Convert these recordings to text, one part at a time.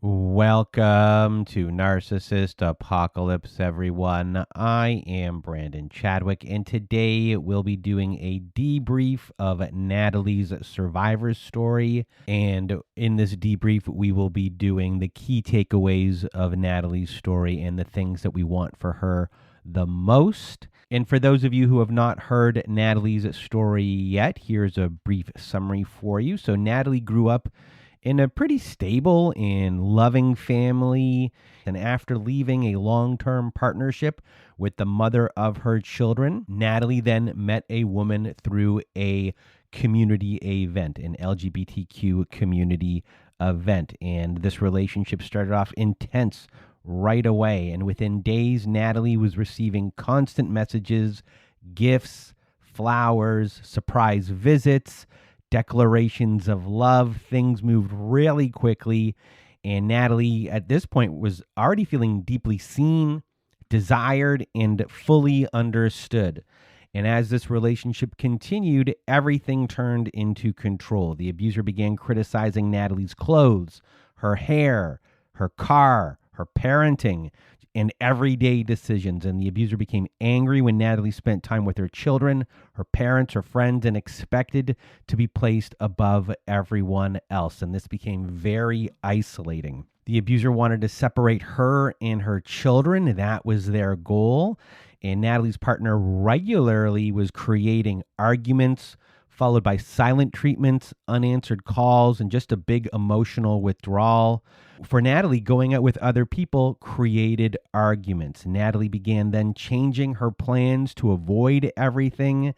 Welcome to Narcissist Apocalypse, everyone. I am Brandon Chadwick, and today we'll be doing a debrief of Natalie's survivor story. And in this debrief, we will be doing the key takeaways of Natalie's story and the things that we want for her the most. And for those of you who have not heard Natalie's story yet, here's a brief summary for you. So Natalie grew up in a pretty stable and loving family, and after leaving a long-term partnership with the mother of her children, Natalie then met a woman through a community event, an LGBTQ community event, and this relationship started off intense right away, and within days, Natalie was receiving constant messages, gifts, flowers, surprise visits, declarations of love. Things moved really quickly, and Natalie at this point was already feeling deeply seen, desired, and fully understood. And as this relationship continued, everything turned into control. The abuser began criticizing Natalie's clothes, her hair, her car, her parenting, and everyday decisions. And the abuser became angry when Natalie spent time with her children, her parents, her friends, and expected to be placed above everyone else. And this became very isolating. The abuser wanted to separate her and her children. That was their goal. And Natalie's partner regularly was creating arguments, followed by silent treatments, unanswered calls, and just a big emotional withdrawal. For Natalie, going out with other people created arguments. Natalie began then changing her plans to avoid everything.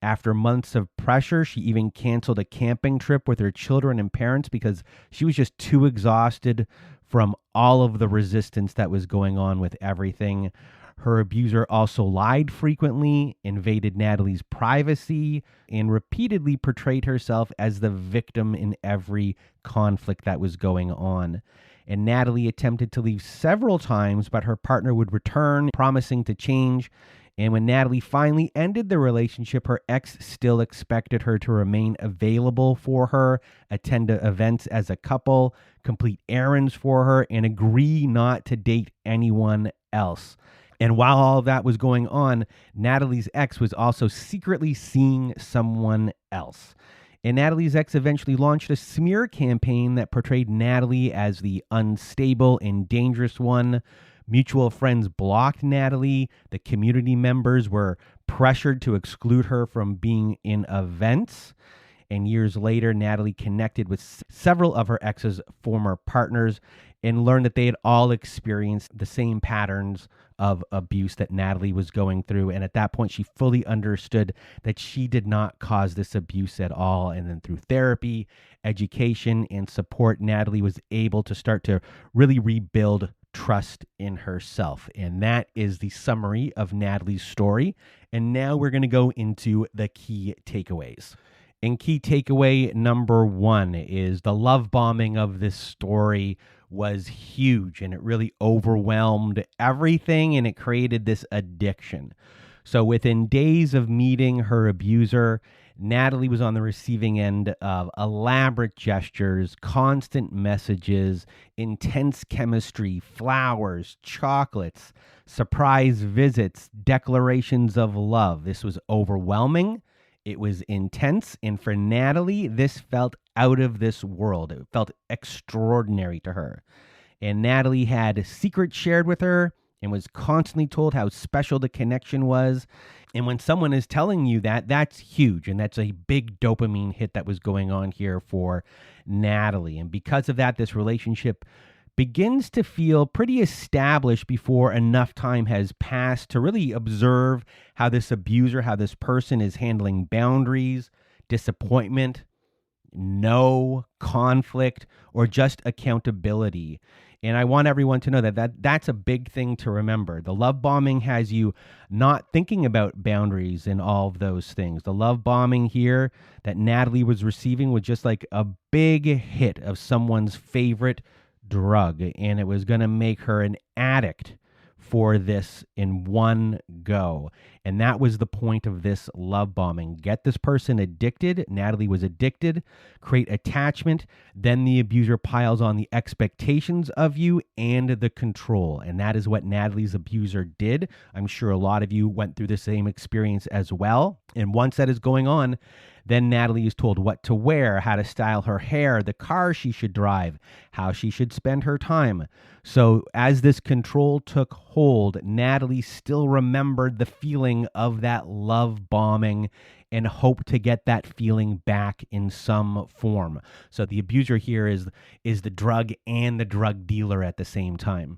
After months of pressure, she even canceled a camping trip with her children and parents because she was just too exhausted from all of the resistance that was going on with everything. Her abuser also lied frequently, invaded Natalie's privacy, and repeatedly portrayed herself as the victim in every conflict that was going on. And Natalie attempted to leave several times, but her partner would return, promising to change. And when Natalie finally ended the relationship, her ex still expected her to remain available for her, attend events as a couple, complete errands for her, and agree not to date anyone else. And while all of that was going on, Natalie's ex was also secretly seeing someone else. And Natalie's ex eventually launched a smear campaign that portrayed Natalie as the unstable and dangerous one. Mutual friends blocked Natalie. The community members were pressured to exclude her from being in events. And years later, Natalie connected with several of her ex's former partners and learned that they had all experienced the same patterns of abuse that Natalie was going through. And at that point, she fully understood that she did not cause this abuse at all. And then through therapy, education, and support, Natalie was able to start to really rebuild trust in herself. And that is the summary of Natalie's story. And now we're going to go into the key takeaways. And key takeaway number one is the love bombing of this story was huge, and it really overwhelmed everything, and it created this addiction. So within days of meeting her abuser, Natalie was on the receiving end of elaborate gestures, constant messages, intense chemistry, flowers, chocolates, surprise visits, declarations of love. This was overwhelming. It was intense, and for Natalie, this felt out of this world. It felt extraordinary to her. And Natalie had secrets shared with her and was constantly told how special the connection was. And when someone is telling you that, that's huge, and that's a big dopamine hit that was going on here for Natalie. And because of that, this relationship begins to feel pretty established before enough time has passed to really observe how this abuser, how this person is handling boundaries, disappointment, no conflict, or just accountability. And I want everyone to know that's a big thing to remember. The love bombing has you not thinking about boundaries and all of those things. The love bombing here that Natalie was receiving was just like a big hit of someone's favorite drug, and it was going to make her an addict for this in one go. And that was the point of this love bombing. Get this person addicted. Natalie was addicted. Create attachment. Then the abuser piles on the expectations of you and the control. And that is what Natalie's abuser did. I'm sure a lot of you went through the same experience as well. And once that is going on, then Natalie is told what to wear, how to style her hair, the car she should drive, how she should spend her time. So as this control took hold, Natalie still remembered the feeling of that love bombing and hoped to get that feeling back in some form. So the abuser here is the drug and the drug dealer at the same time.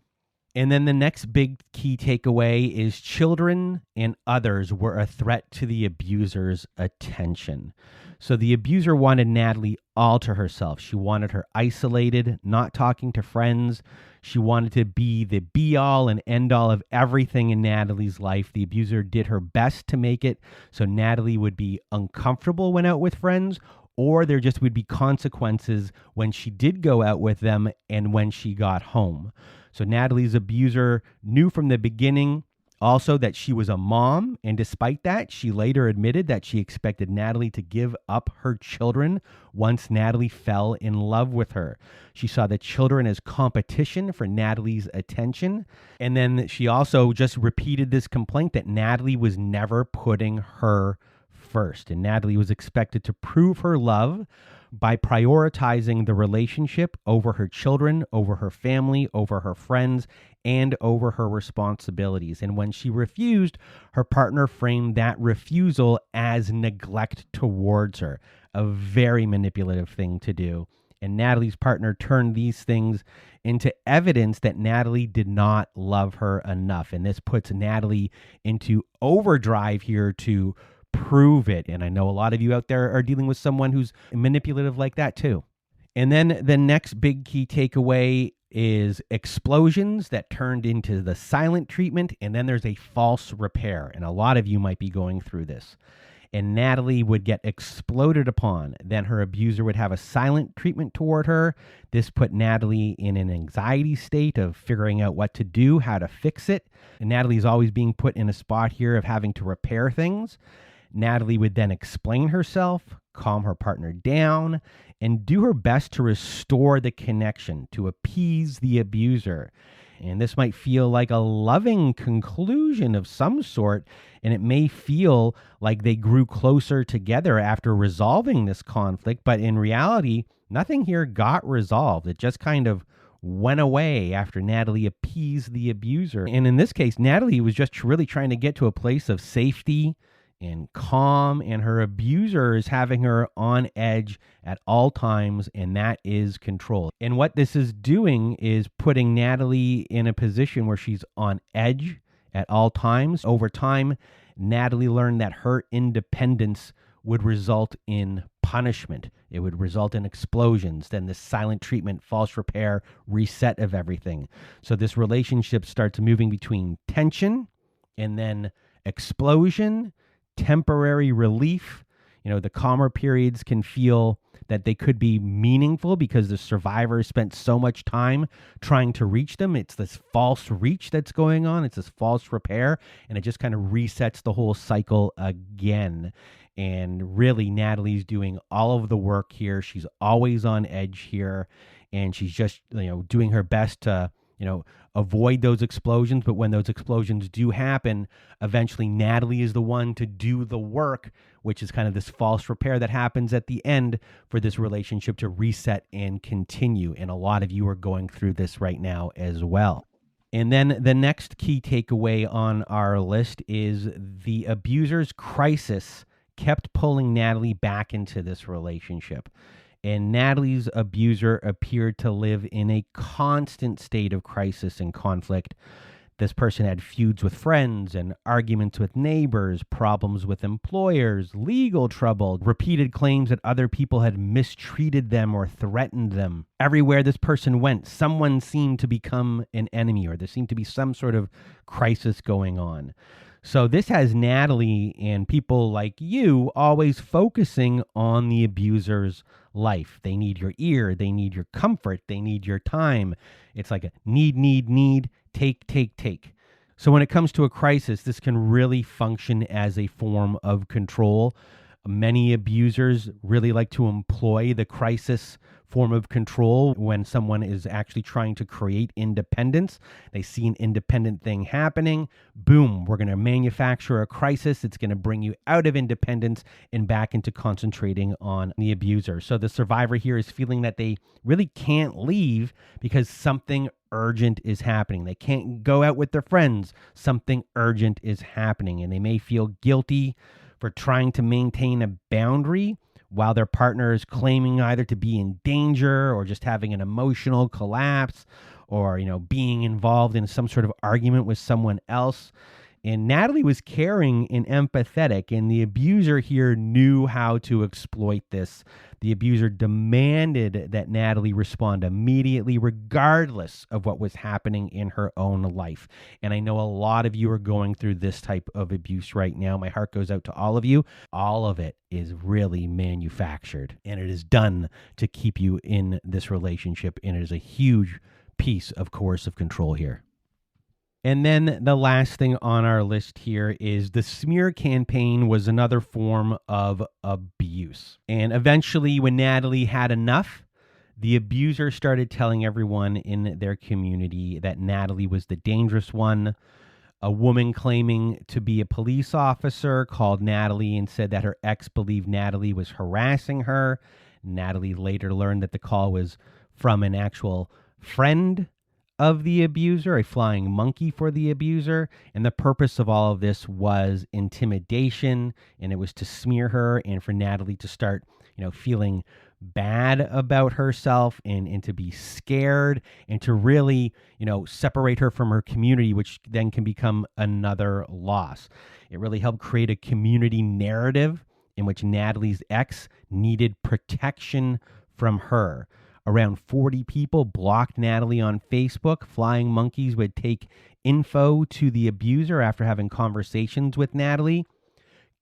And then the next big key takeaway is children and others were a threat to the abuser's attention. So the abuser wanted Natalie all to herself. She wanted her isolated, not talking to friends. She wanted to be the be-all and end-all of everything in Natalie's life. The abuser did her best to make it so Natalie would be uncomfortable when out with friends, or there just would be consequences when she did go out with them and when she got home. So Natalie's abuser knew from the beginning also that she was a mom, and despite that, she later admitted that she expected Natalie to give up her children once Natalie fell in love with her. She saw the children as competition for Natalie's attention, and then she also just repeated this complaint that Natalie was never putting her first, and Natalie was expected to prove her love by prioritizing the relationship over her children, over her family, over her friends, and over her responsibilities. And when she refused, her partner framed that refusal as neglect towards her, a very manipulative thing to do. And Natalie's partner turned these things into evidence that Natalie did not love her enough. And this puts Natalie into overdrive here to prove it. And I know a lot of you out there are dealing with someone who's manipulative like that too. And then the next big key takeaway is explosions that turned into the silent treatment. And then there's a false repair. And a lot of you might be going through this. And Natalie would get exploded upon. Then her abuser would have a silent treatment toward her. This put Natalie in an anxiety state of figuring out what to do, how to fix it. And Natalie's always being put in a spot here of having to repair things. Natalie would then explain herself, calm her partner down, and do her best to restore the connection, to appease the abuser. And this might feel like a loving conclusion of some sort, and it may feel like they grew closer together after resolving this conflict, but in reality, nothing here got resolved. It just kind of went away after Natalie appeased the abuser. And in this case, Natalie was just really trying to get to a place of safety and calm, and her abuser is having her on edge at all times, and that is control. And what this is doing is putting Natalie in a position where she's on edge at all times. Over time, Natalie learned that her independence would result in punishment. It would result in explosions, then this silent treatment, false repair, reset of everything. So this relationship starts moving between tension and then explosion, temporary relief. You know, the calmer periods can feel that they could be meaningful because the survivors spent so much time trying to reach them. It's this false reach that's going on. It's this false repair, and it just kind of resets the whole cycle again. And really, Natalie's doing all of the work here. She's always on edge here, and she's just, doing her best to, avoid those explosions. But when those explosions do happen, eventually Natalie is the one to do the work, which is kind of this false repair that happens at the end for this relationship to reset and continue. And a lot of you are going through this right now as well. And then the next key takeaway on our list is the abuser's crisis kept pulling Natalie back into this relationship. And Natalie's abuser appeared to live in a constant state of crisis and conflict. This person had feuds with friends and arguments with neighbors, problems with employers, legal trouble, repeated claims that other people had mistreated them or threatened them. Everywhere this person went, someone seemed to become an enemy, or there seemed to be some sort of crisis going on. So this has Natalie and people like you always focusing on the abuser's life. They need your ear. They need your comfort. They need your time. It's like a need, take. So when it comes to a crisis, this can really function as a form of control. Many abusers really like to employ the crisis form of control when someone is actually trying to create independence. They see an independent thing happening. Boom, we're going to manufacture a crisis. It's going to bring you out of independence and back into concentrating on the abuser. So the survivor here is feeling that they really can't leave because something urgent is happening. They can't go out with their friends. Something urgent is happening, and they may feel guilty for trying to maintain a boundary while their partner is claiming either to be in danger or just having an emotional collapse or, being involved in some sort of argument with someone else. And Natalie was caring and empathetic, and the abuser here knew how to exploit this. The abuser demanded that Natalie respond immediately, regardless of what was happening in her own life. And I know a lot of you are going through this type of abuse right now. My heart goes out to all of you. All of it is really manufactured, and it is done to keep you in this relationship. And it is a huge piece of coercive control here. And then the last thing on our list here is the smear campaign was another form of abuse. And eventually, when Natalie had enough, the abuser started telling everyone in their community that Natalie was the dangerous one. A woman claiming to be a police officer called Natalie and said that her ex believed Natalie was harassing her. Natalie later learned that the call was from an actual friend of the abuser, a flying monkey for the abuser. And the purpose of all of this was intimidation, and it was to smear her and for Natalie to start, feeling bad about herself and to be scared and to really, separate her from her community, which then can become another loss. It really helped create a community narrative in which Natalie's ex needed protection from her. Around 40 people blocked Natalie on Facebook. Flying monkeys would take info to the abuser after having conversations with Natalie.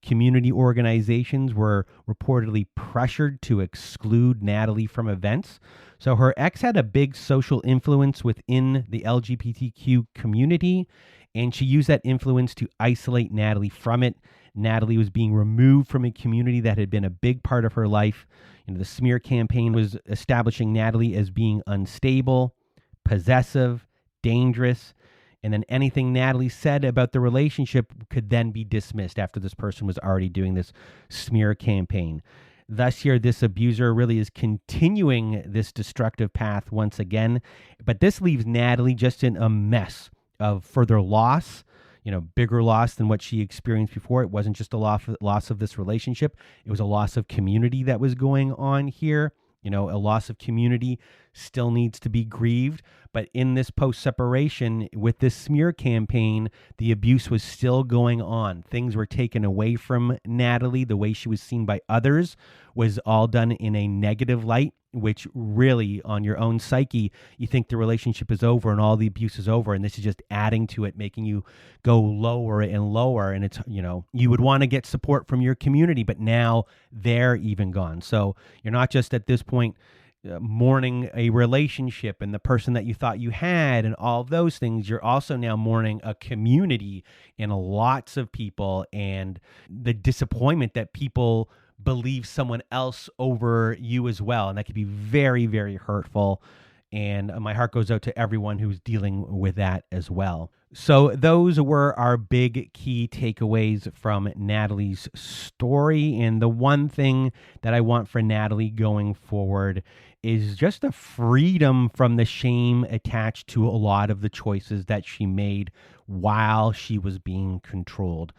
Community organizations were reportedly pressured to exclude Natalie from events. So her ex had a big social influence within the LGBTQ community, and she used that influence to isolate Natalie from it. Natalie was being removed from a community that had been a big part of her life. The smear campaign was establishing Natalie as being unstable, possessive, dangerous, and then anything Natalie said about the relationship could then be dismissed after this person was already doing this smear campaign. Thus here, this abuser really is continuing this destructive path once again, but this leaves Natalie just in a mess of further loss, bigger loss than what she experienced before. It wasn't just a loss of this relationship. It was a loss of community that was going on here. A loss of community still needs to be grieved. But in this post-separation, with this smear campaign, the abuse was still going on. Things were taken away from Natalie. The way she was seen by others was all done in a negative light, which really, on your own psyche, you think the relationship is over and all the abuse is over. And this is just adding to it, making you go lower and lower. And it's, you would want to get support from your community, but now they're even gone. So you're not just at this point mourning a relationship and the person that you thought you had and all of those things. You're also now mourning a community and lots of people and the disappointment that people believe someone else over you as well. And that could be very, very hurtful. And my heart goes out to everyone who's dealing with that as well. So those were our big key takeaways from Natalie's story. And the one thing that I want for Natalie going forward is just the freedom from the shame attached to a lot of the choices that she made while she was being controlled.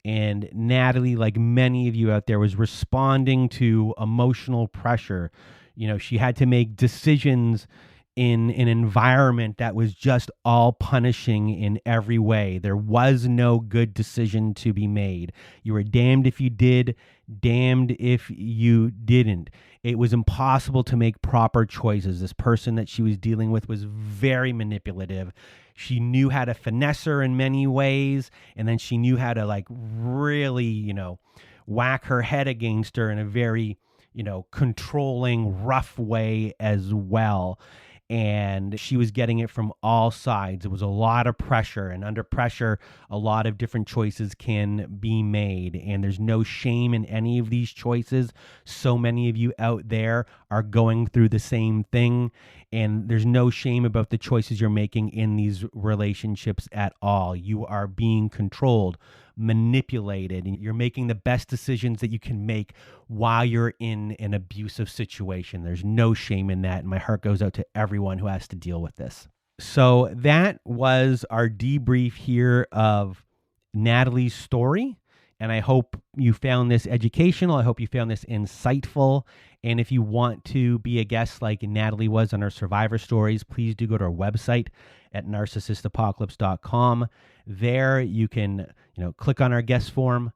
And Natalie, like many of you out there, was responding to emotional pressure. She had to make decisions in an environment that was just all punishing in every way. There was no good decision to be made. You were damned if you did, damned if you didn't. It was impossible to make proper choices. This person that she was dealing with was very manipulative. She knew how to finesse her in many ways, and then she knew how to really, whack her head against her in a very, controlling, rough way as well. and she was getting it from all sides. It was a lot of pressure, and under pressure, a lot of different choices can be made, and there's no shame in any of these choices. So many of you out there are going through the same thing, and there's no shame about the choices you're making in these relationships at all. You are being controlled, manipulated, and you're making the best decisions that you can make while you're in an abusive situation. There's no shame in that, and my heart goes out to everyone who has to deal with this. So that was our debrief here of Natalie's story, and I hope you found this educational. I hope you found this insightful. And if you want to be a guest like Natalie was on our survivor stories, please do go to our website at narcissistapocalypse.com. There you can, click on our guest form,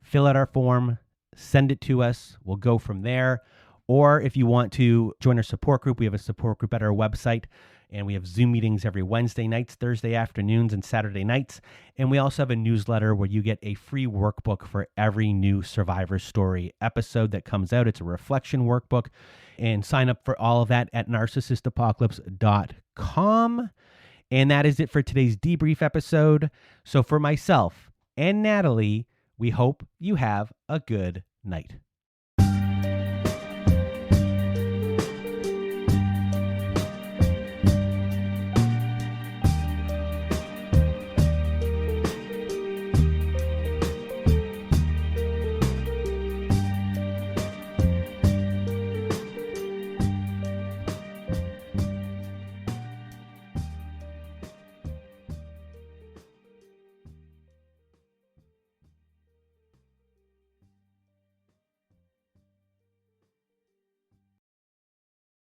fill out our form, send it to us. We'll go from there. Or if you want to join our support group, we have a support group at our website, and we have Zoom meetings every Wednesday nights, Thursday afternoons, and Saturday nights. And we also have a newsletter where you get a free workbook for every new Survivor Story episode that comes out. It's a reflection workbook. And sign up for all of that at narcissistapocalypse.com. And that is it for today's debrief episode. So for myself and Natalie, we hope you have a good night.